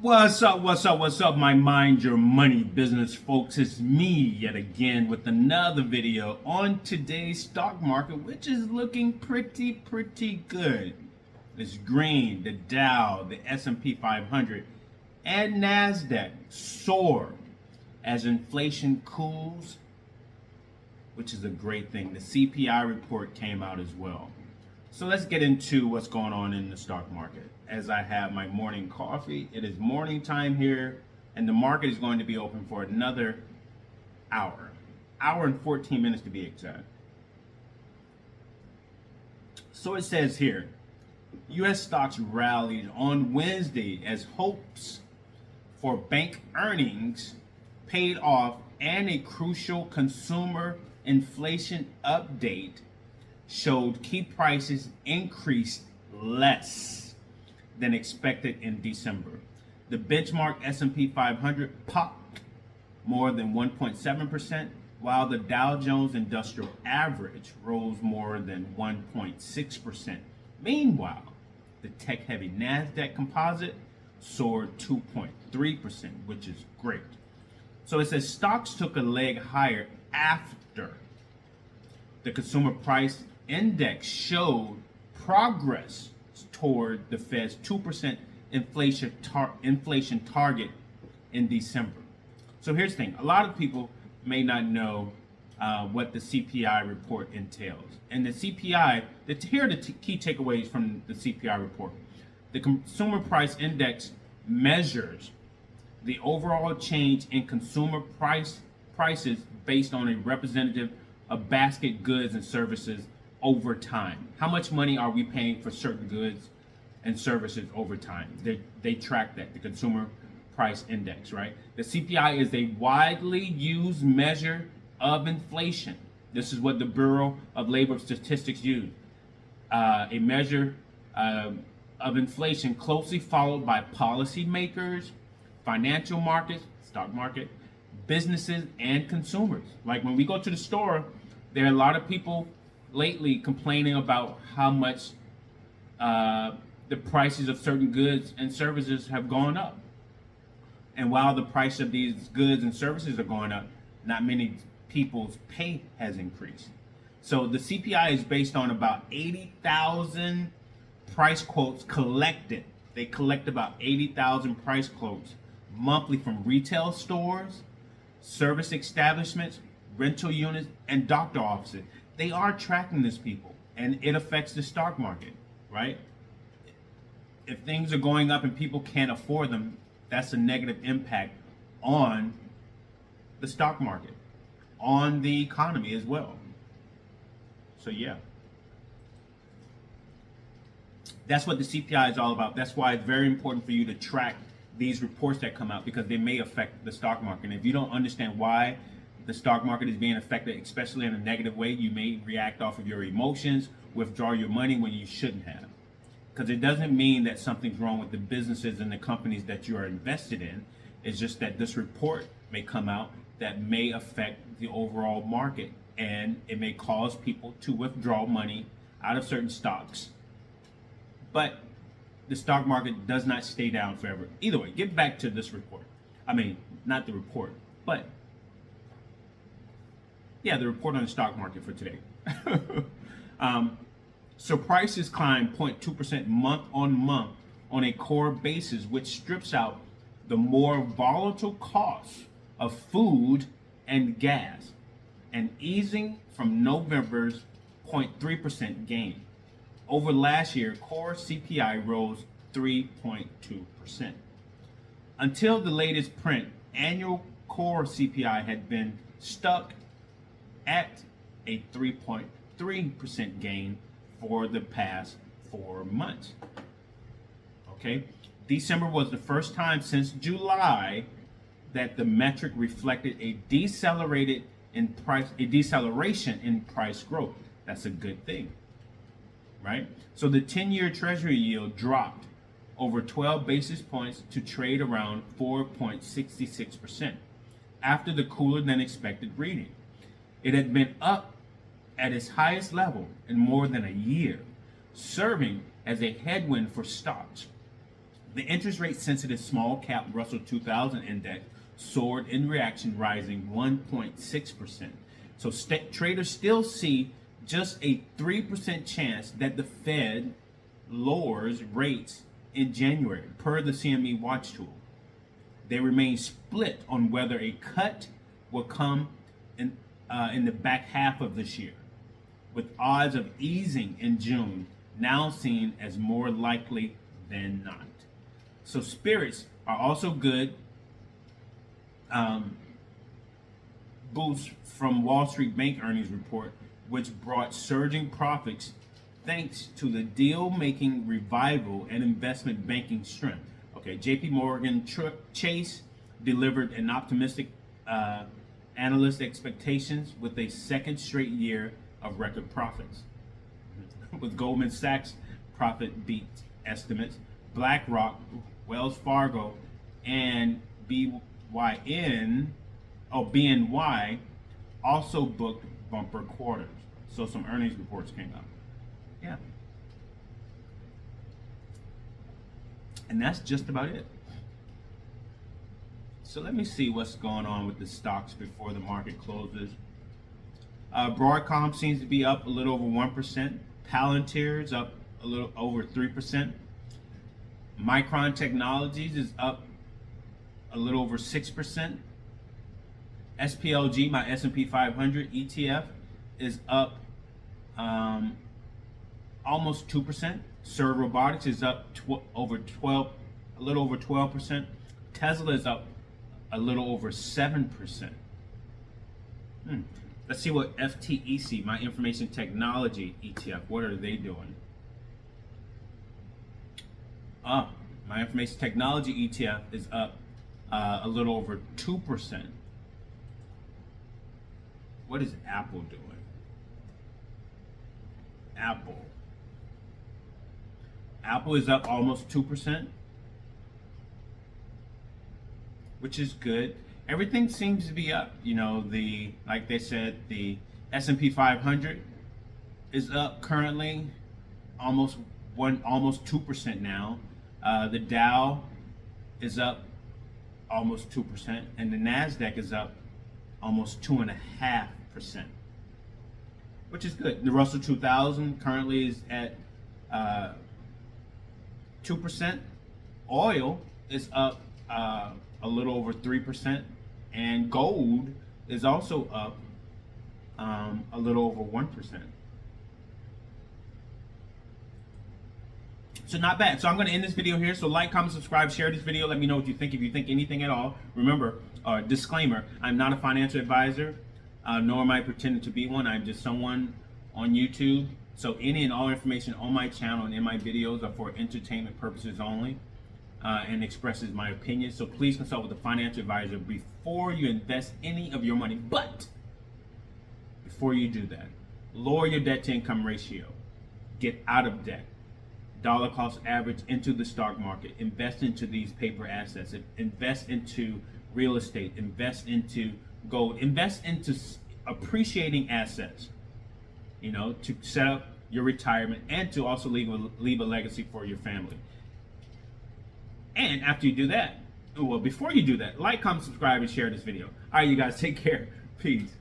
What's up, my Mind Your Money business folks? It's me yet again with another video on today's stock market, which is looking pretty good. It's green, the Dow, the S&P 500, and NASDAQ soar as inflation cools, which is a great thing. The CPI report came out as well. So let's get into what's going on in the stock market. As I have my morning coffee, it is morning time here, and the market is going to be open for another hour and 14 minutes to be exact. So it says here, U.S. stocks rallied on Wednesday as hopes for bank earnings paid off and a crucial consumer inflation update showed key prices increased less than expected in December. The benchmark S&P 500 popped more than 1.7%, while the Dow Jones Industrial Average rose more than 1.6%. Meanwhile, the tech-heavy NASDAQ composite soared 2.3%, which is great. So it says stocks took a leg higher after the consumer price index showed progress toward the Fed's 2% inflation target in December. So here's the thing. A lot of people may not know what the CPI report entails. And the CPI, here are the key takeaways from the CPI report. The Consumer Price Index measures the overall change in consumer prices based on a representative of basket goods and services over time. How much money are we paying for certain goods and services over time? They track that, the Consumer Price Index, right? The CPI is a widely used measure of inflation. This is what the Bureau of Labor Statistics use. A measure of inflation closely followed by policymakers, financial markets, stock market, businesses, and consumers. Like when we go to the store, there are a lot of people lately complaining about how much the prices of certain goods and services have gone up. And while the price of these goods and services are going up, not many people's pay has increased. So the CPI is based on about 80,000 price quotes collected. They collect about 80,000 price quotes monthly from retail stores, service establishments, rental units, and doctor offices. They are tracking this, people, and it affects the stock market, right? If things are going up and people can't afford them, that's a negative impact on the stock market, on the economy as well. So yeah, that's what the CPI is all about. That's why it's very important for you to track these reports that come out, because they may affect the stock market. And if you don't understand why the stock market is being affected, especially in a negative way, you may react off of your emotions, withdraw your money when you shouldn't have. Because it doesn't mean that something's wrong with the businesses and the companies that you are invested in. It's just that this report may come out that may affect the overall market, and it may cause people to withdraw money out of certain stocks. But the stock market does not stay down forever. Either way, get back to this report. I mean, not the report, but yeah, the report on the stock market for today. So prices climbed 0.2% month on month on a core basis, which strips out the more volatile costs of food and gas, and easing from November's 0.3% gain. Over last year, core CPI rose 3.2%. Until the latest print, annual core CPI had been stuck at a 3.3% gain for the past 4 months. Okay, December was the first time since July that the metric reflected a deceleration in price growth. That's a good thing, right? So the 10-year Treasury yield dropped over 12 basis points to trade around 4.66% after the cooler than expected reading. It had been up at its highest level in more than a year, serving as a headwind for stocks. The interest rate sensitive small cap Russell 2000 index soared in reaction, rising 1.6%. So traders still see just a 3% chance that the Fed lowers rates in January, per the CME Watch tool. They remain split on whether a cut will come in the back half of this year, with odds of easing in June now seen as more likely than not. So spirits are also good. Boost from Wall Street Bank earnings report, which brought surging profits thanks to the deal-making revival and investment banking strength. Okay, JP Morgan Chase delivered an optimistic analyst expectations with a second straight year of record profits. With Goldman Sachs profit beat estimates, BlackRock, Wells Fargo, and BNY also booked bumper quarters. So some earnings reports came out. Yeah. And that's just about it. So let me see what's going on with the stocks before the market closes. Broadcom seems to be up a little over 1%. Palantir is up a little over 3%. Micron Technologies is up a little over 6%. SPLG, my S&P 500 ETF, is up almost 2%. Serve Robotics is up a little over 12%. Tesla is up a little over 7%. Let's see what FTEC, my Information Technology ETF, what are they doing? My Information Technology ETF is up a little over 2%. What is Apple doing? Apple is up almost 2%, which is good. Everything seems to be up. You know, like they said, the S&P 500 is up currently almost 2% now. The Dow is up almost 2%, and the Nasdaq is up almost 2.5%, which is good. The Russell 2000 currently is at 2%. Oil is up a little over 3%, and gold is also up a little over 1%. So not bad. So I'm going to end this video here. So like, comment, subscribe, share this video. Let me know what you think, if you think anything at all. Remember, disclaimer, I'm not a financial advisor, nor am I pretending to be one. I'm just someone on YouTube. So any and all information on my channel and in my videos are for entertainment purposes only, and expresses my opinion. So please consult with a financial advisor before you invest any of your money. But before you do that, lower your debt to income ratio. Get out of debt. Dollar cost average into the stock market. Invest into these paper assets. Invest into real estate. Invest into gold. Invest into appreciating assets, you know, to set up your retirement and to also leave a legacy for your family. And after you do that, well, before you do that, like, comment, subscribe, and share this video. All right, you guys, take care. Peace.